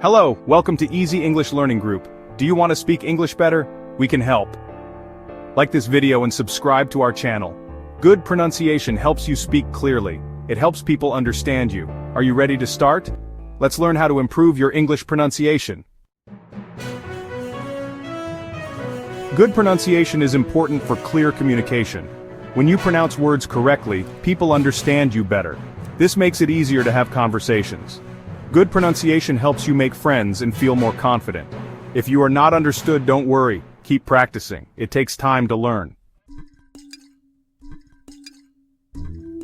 Hello, welcome to Easy English Learning Group. Do you want to speak English better? We can help. Like this video and subscribe to our channel. Good pronunciation helps you speak clearly. It helps people understand you. Are you ready to start? Let's learn how to improve your English pronunciation. Good pronunciation is important for clear communication. When you pronounce words correctly, people understand you better. This makes it easier to have conversations. Good pronunciation helps you make friends and feel more confident. If you are not understood, don't worry. Keep practicing. It takes time to learn.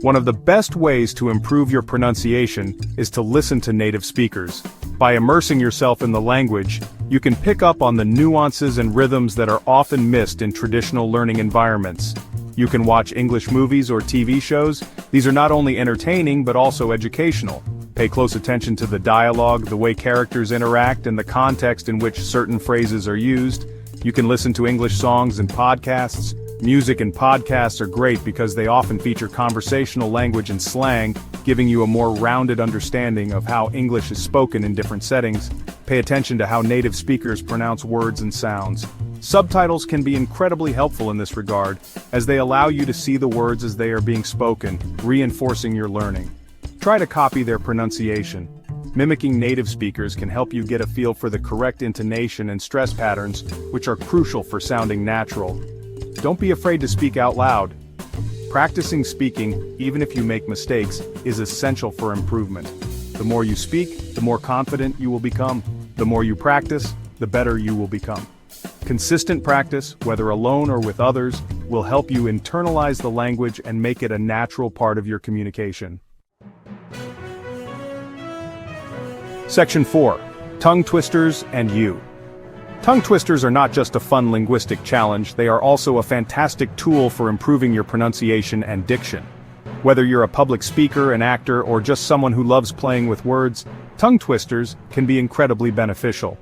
One of the best ways to improve your pronunciation is to listen to native speakers. By immersing yourself in the language, you can pick up on the nuances and rhythms that are often missed in traditional learning environments. You can watch English movies or TV shows. These are not only entertaining but also educational. Pay close attention to the dialogue, the way characters interact, and the context in which certain phrases are used. You can listen to English songs and podcasts. Music and podcasts are great because they often feature conversational language and slang, giving you a more rounded understanding of how English is spoken in different settings. Pay attention to how native speakers pronounce words and sounds. Subtitles can be incredibly helpful in this regard, as they allow you to see the words as they are being spoken, reinforcing your learning. Try to copy their pronunciation. Mimicking native speakers can help you get a feel for the correct intonation and stress patterns, which are crucial for sounding natural. Don't be afraid to speak out loud. Practicing speaking, even if you make mistakes, is essential for improvement. The more you speak, the more confident you will become. The more you practice, the better you will become. Consistent practice, whether alone or with others, will help you internalize the language and make it a natural part of your communication. Section 4. Tongue twisters and you. Tongue twisters are not just a fun linguistic challenge, they are also a fantastic tool for improving your pronunciation and diction. Whether you're a public speaker, an actor, or just someone who loves playing with words, tongue twisters can be incredibly beneficial.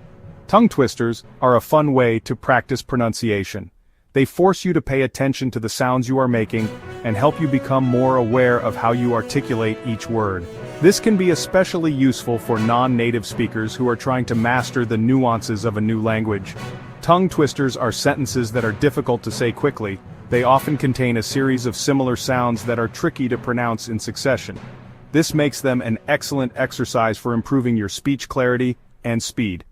Tongue twisters are a fun way to practice pronunciation. They force you to pay attention to the sounds you are making and help you become more aware of how you articulate each word. This can be especially useful for non-native speakers who are trying to master the nuances of a new language. Tongue twisters are sentences that are difficult to say quickly. They often contain a series of similar sounds that are tricky to pronounce in succession. This makes them an excellent exercise for improving your speech clarity and speed.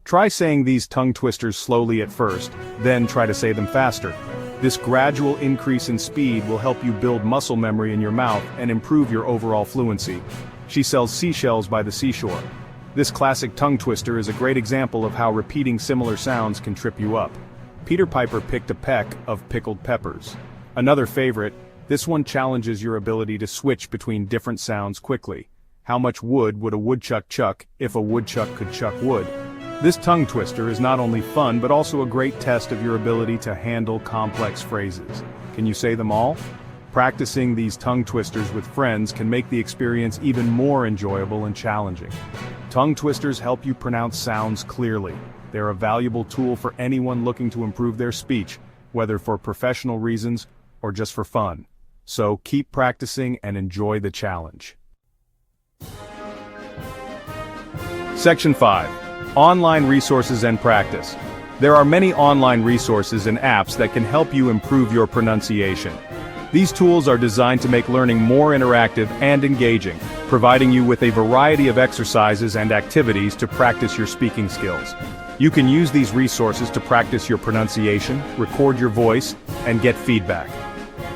Try saying these tongue twisters slowly at first, then try to say them faster. This gradual increase in speed will help you build muscle memory in your mouth and improve your overall fluency. She sells seashells by the seashore. This classic tongue twister is a great example of how repeating similar sounds can trip you up. Peter Piper picked a peck of pickled peppers. Another favorite, this one challenges your ability to switch between different sounds quickly. How much wood would a woodchuck chuck if a woodchuck could chuck wood? This tongue twister is not only fun but also a great test of your ability to handle complex phrases. Can you say them all? Practicing these tongue twisters with friends can make the experience even more enjoyable and challenging. Tongue twisters help you pronounce sounds clearly. They're a valuable tool for anyone looking to improve their speech, whether for professional reasons or just for fun. So keep practicing and enjoy the challenge. Section 5. Online resources and practice. There are many online resources and apps that can help you improve your pronunciation. These tools are designed to make learning more interactive and engaging, providing you with a variety of exercises and activities to practice your speaking skills. You can use these resources to practice your pronunciation, record your voice, and get feedback.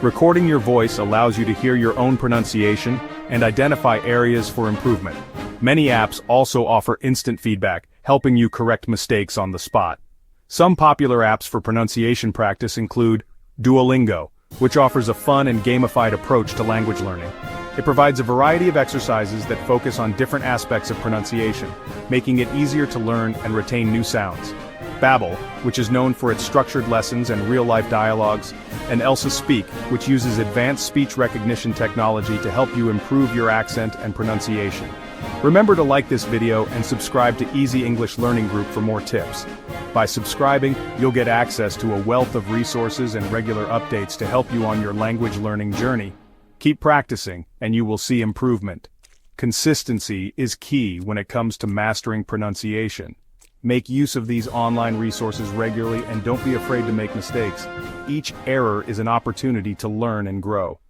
Recording your voice allows you to hear your own pronunciation and identify areas for improvement. Many apps also offer instant feedback, helping you correct mistakes on the spot. Some popular apps for pronunciation practice include Duolingo, which offers a fun and gamified approach to language learning. It provides a variety of exercises that focus on different aspects of pronunciation, making it easier to learn and retain new sounds. Babbel, which is known for its structured lessons and real-life dialogues, and Elsa Speak, which uses advanced speech recognition technology to help you improve your accent and pronunciation. Remember to like this video and subscribe to Easy English Learning Group for more tips. By subscribing, you'll get access to a wealth of resources and regular updates to help you on your language learning journey. Keep practicing, and you will see improvement. Consistency is key when it comes to mastering pronunciation. Make use of these online resources regularly and don't be afraid to make mistakes. Each error is an opportunity to learn and grow.